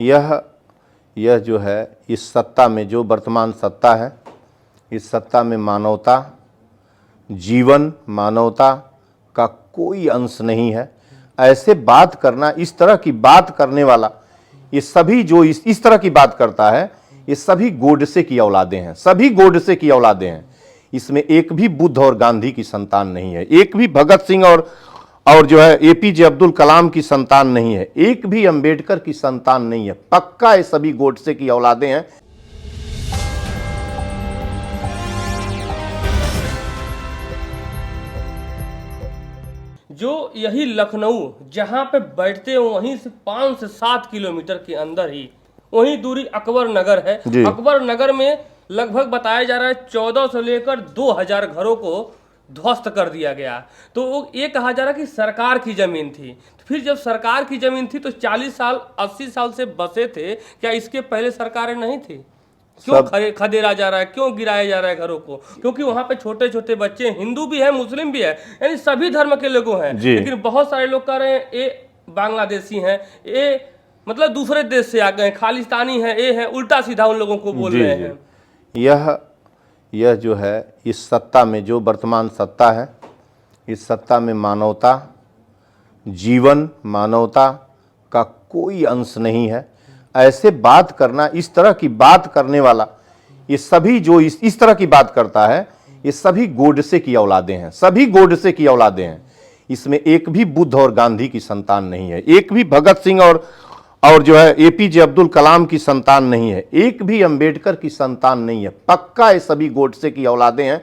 यह जो है इस सत्ता में, जो वर्तमान सत्ता है, इस सत्ता में मानवता, जीवन, मानवता का कोई अंश नहीं है। ऐसे बात करना, इस तरह की बात करने वाला, ये सभी जो इस तरह की बात करता है, ये सभी गोडसे की औलादें हैं, सभी गोडसे की औलादें हैं। इसमें एक भी बुद्ध और गांधी की संतान नहीं है, एक भी भगत सिंह और जो है एपीजे अब्दुल कलाम की संतान नहीं है, एक भी अंबेडकर की संतान नहीं है। पक्का ये सभी गोडसे की औलादें हैं। जो यही लखनऊ जहां पे बैठते हैं वहीं से 5 से 7 किलोमीटर के अंदर ही वहीं दूरी अकबर नगर है। अकबर नगर में लगभग बताया जा रहा है 1400 से लेकर 2000 घरों को ध्वस्त कर दिया गया। तो ये कहा जा रहा है कि सरकार की जमीन थी। तो फिर जब सरकार की जमीन थी तो 40 साल 80 साल से बसे थे, क्या इसके पहले सरकारें नहीं थी? क्यों खदेड़ा जा रहा है, क्यों गिराया जा रहा है घरों को? क्योंकि वहां पे छोटे छोटे बच्चे, हिंदू भी है, मुस्लिम भी है, यानी सभी धर्म के लोग हैं। लेकिन बहुत सारे लोग कह रहे हैं ये बांग्लादेशी हैं, ये मतलब दूसरे देश से आ गए, खालिस्तानी है, ये है, उल्टा सीधा उन लोगों को बोल रहे हैं। यह जो है इस सत्ता में, जो वर्तमान सत्ता है, इस सत्ता में मानवता, जीवन, मानवता का कोई अंश नहीं है। ऐसे बात करना, इस तरह की बात करने वाला, ये सभी जो इस तरह की बात करता है, ये सभी गोडसे की औलादें हैं, सभी गोडसे की औलादें हैं। इसमें एक भी बुद्ध और गांधी की संतान नहीं है, एक भी भगत सिंह और जो है एपीजे अब्दुल कलाम की संतान नहीं है, एक भी अंबेडकर की संतान नहीं है। पक्का ये सभी गोडसे की औलादें हैं।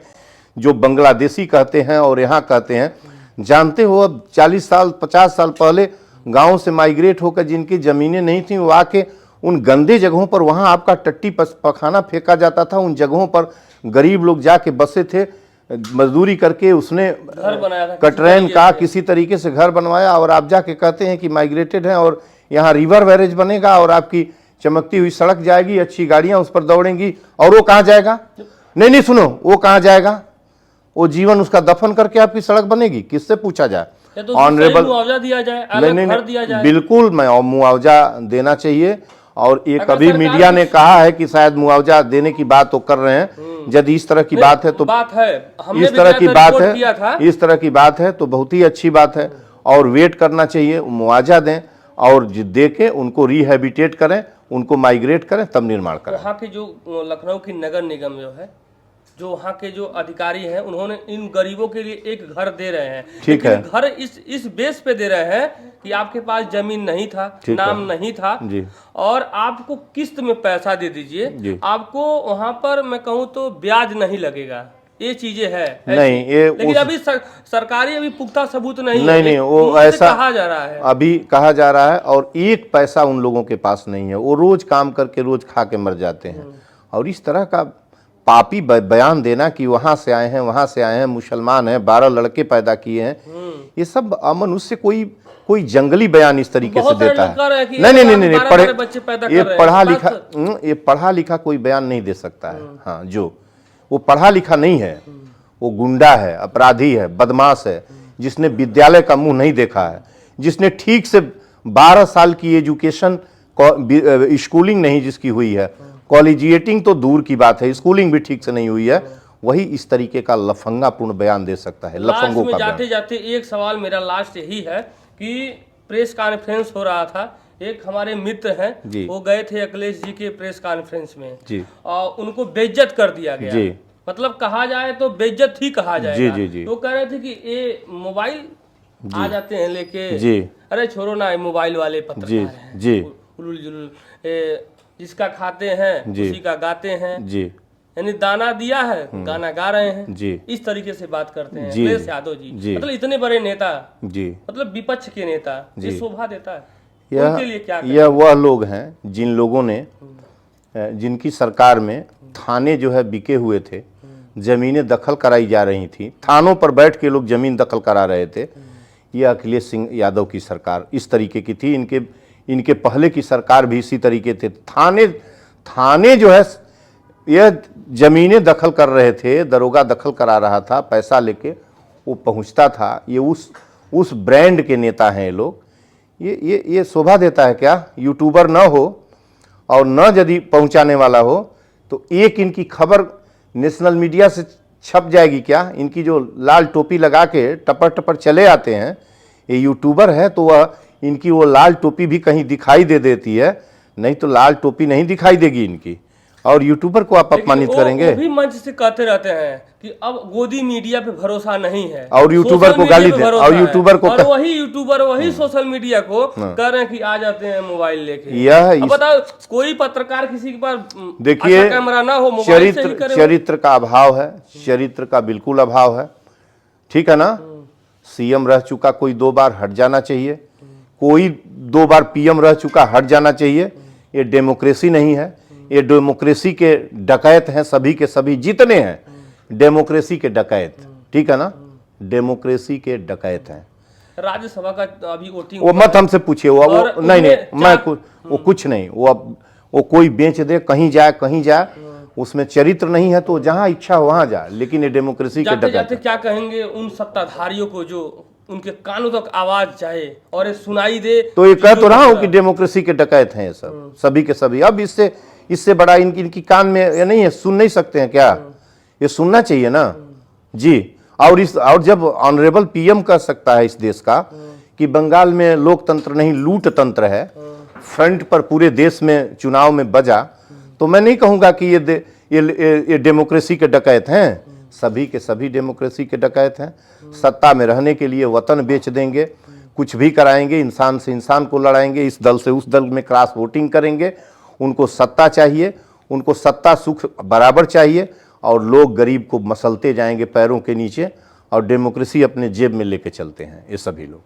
जो बांग्लादेशी कहते हैं और यहाँ कहते हैं, जानते हो अब 40 साल 50 साल पहले गांव से माइग्रेट होकर जिनकी ज़मीनें नहीं थी, वो आके उन गंदे जगहों पर, वहाँ आपका टट्टी पखाना फेंका जाता था, उन जगहों पर गरीब लोग जाके बसे थे, मजदूरी करके उसने घर बनाया था, कटरैन का किसी तरीके से घर बनवाया। और आप जाके कहते हैं कि माइग्रेटेड हैं और यहाँ रिवर बैरेज बनेगा और आपकी चमकती हुई सड़क जाएगी, अच्छी गाड़ियाँ उस पर दौड़ेंगी, और वो कहाँ जाएगा? नहीं सुनो, वो कहाँ जाएगा? वो जीवन उसका दफन करके आपकी सड़क बनेगी? किससे पूछा जाए? तो ऑनरेबल मुआवजा दिया जाए, अलग घर दिया जाए। बिल्कुल, मैं मुआवजा देना चाहिए। और ये कभी मीडिया ने कहा है कि शायद मुआवजा देने की बात तो कर रहे हैं। यदि इस तरह की बात है तो बात है, इस तरह की बात है, इस तरह की बात है तो बहुत ही अच्छी बात है। और वेट करना चाहिए, मुआवजा दें और दे के उनको रिहेबिटेट करें, उनको माइग्रेट करें, तब निर्माण करें। वहाँ के जो लखनऊ की नगर निगम जो है, जो वहाँ के जो अधिकारी हैं, उन्होंने इन गरीबों के लिए एक घर दे रहे हैं। ठीक है, घर इस बेस पे दे रहे हैं कि आपके पास जमीन नहीं था, नाम नहीं था जी, और आपको किस्त में पैसा दे दीजिए, आपको वहाँ पर मैं कहूँ तो ब्याज नहीं लगेगा। ये चीजें है नहीं, ये लेकिन अभी सरकारी अभी पुख्ता सबूत नहीं है। वो ऐसा कहा जा रहा है, अभी कहा जा रहा है, और एक पैसा उन लोगों के पास नहीं है। वो रोज काम करके रोज खा के मर जाते हैं। और इस तरह का पापी बयान देना कि वहां से आए हैं, वहां से आए हैं, मुसलमान हैं, 12 लड़के पैदा किए हैं, ये सब अमनुष्य कोई जंगली बयान इस तरीके से देता है। नहीं, ये पढ़ा लिखा कोई बयान नहीं दे सकता है। हाँ, जो वो पढ़ा लिखा नहीं है, वो गुंडा है, अपराधी है, बदमाश है, जिसने विद्यालय का मुंह नहीं देखा है, जिसने ठीक से 12 साल की एजुकेशन, स्कूलिंग नहीं जिसकी हुई है, कॉलेजिएटिंग तो दूर की बात है, स्कूलिंग भी ठीक से नहीं हुई है, वही इस तरीके का लफंगापूर्ण बयान दे सकता है। लफंगों का जाते जाते एक सवाल मेरा लास्ट यही है कि प्रेस कॉन्फ्रेंस हो रहा था, एक हमारे मित्र हैं, वो गए थे अखिलेश जी के प्रेस कॉन्फ्रेंस में जी, और उनको बेइज्जत कर दिया गया जी। मतलब कहा जाए तो बेइज्जत ही कहा जाएगा जी। तो कह रहे थे कि ये मोबाइल आ जाते हैं लेके जी, अरे छोड़ो ना, मोबाइल वाले पत्रकार हैं जी, उलुल जुलुल, जिसका खाते हैं उसी का गाते हैं जी, यानी दाना दिया है, गाना गा रहे हैं जी, इस तरीके से बात करते हैं अखिलेश यादव जी। मतलब इतने बड़े नेता जी, मतलब विपक्ष के नेता, ये शोभा देता है? यह वह लोग हैं जिन लोगों ने, जिनकी सरकार में थाने जो है बिके हुए थे, जमीनें दखल कराई जा रही थी, थानों पर बैठ के लोग जमीन दखल करा रहे थे। यह अखिलेश सिंह यादव की सरकार इस तरीके की थी। इनके पहले की सरकार भी इसी तरीके थे। थाने जो है यह जमीनें दखल कर रहे थे, दरोगा दखल करा रहा था, पैसा लेके वो पहुंचता था। ये उस ब्रांड के नेता हैं ये लोग। ये शोभा देता है क्या? यूट्यूबर ना हो और न यदि पहुंचाने वाला हो तो एक इनकी खबर नेशनल मीडिया से छप जाएगी क्या। इनकी जो लाल टोपी लगा के टपर टपर चले आते हैं, ये यूट्यूबर है तो वह इनकी वो लाल टोपी भी कहीं दिखाई दे देती है, नहीं तो लाल टोपी नहीं दिखाई देगी इनकी, और यूट्यूबर को आप अपमानित करेंगे। वो भी मंच से कहते रहते हैं कि अब गोदी मीडिया पे भरोसा नहीं है, और यूट्यूबर को गाली दे, और यूट्यूबर को और वही यूट्यूबर वही सोशल मीडिया को कह रहे हैं कि आ जाते हैं मोबाइल लेके। यह बताओ, कोई पत्रकार किसी के पास देखिए अच्छा कैमरा ना हो, मोबाइल से ही करे। चरित्र का अभाव है, चरित्र का बिल्कुल अभाव है, ठीक है ना। सीएम रह चुका कोई 2 बार हट जाना चाहिए, कोई 2 बार पीएम रह चुका हट जाना चाहिए। ये डेमोक्रेसी नहीं है, ये डेमोक्रेसी के डकैत हैं, सभी के सभी जितने हैं डेमोक्रेसी के डकैत, ठीक है ना, डेमोक्रेसी के डकैत हैं। राज्यसभा का अभी वोटिंग वो मत हमसे पूछिए, वो नहीं मैं वो कुछ नहीं, वो कोई बेच दे, कहीं जाए, उसमें चरित्र नहीं है तो जहां इच्छा हो वहां जाए, लेकिन ये डेमोक्रेसी के डकैत। जाते क्या कहेंगे उन सत्ताधारियों को जो उनके कानों तक आवाज जाए और ये सुनाई दे? तो ये कह तो रहा हूं कि डेमोक्रेसी के डकैत हैं ये सब, सभी के सभी। अब इससे बड़ा इनकी कान में ये नहीं है, सुन नहीं सकते हैं क्या? ये सुनना चाहिए ना जी। और जब ऑनरेबल पीएम कह सकता है इस देश का कि बंगाल में लोकतंत्र नहीं लूट तंत्र है, फ्रंट पर पूरे देश में चुनाव में बजा, तो मैं नहीं कहूंगा कि ये डेमोक्रेसी के डकैत हैं। सभी के सभी डेमोक्रेसी के डकैत हैं। सत्ता में रहने के लिए वतन बेच देंगे, कुछ भी कराएंगे, इंसान से इंसान को लड़ाएंगे, इस दल से उस दल में क्रॉस वोटिंग करेंगे। उनको सत्ता चाहिए, उनको सत्ता सुख बराबर चाहिए, और लोग गरीब को मसलते जाएंगे पैरों के नीचे, और डेमोक्रेसी अपने जेब में लेके चलते हैं ये सभी लोग।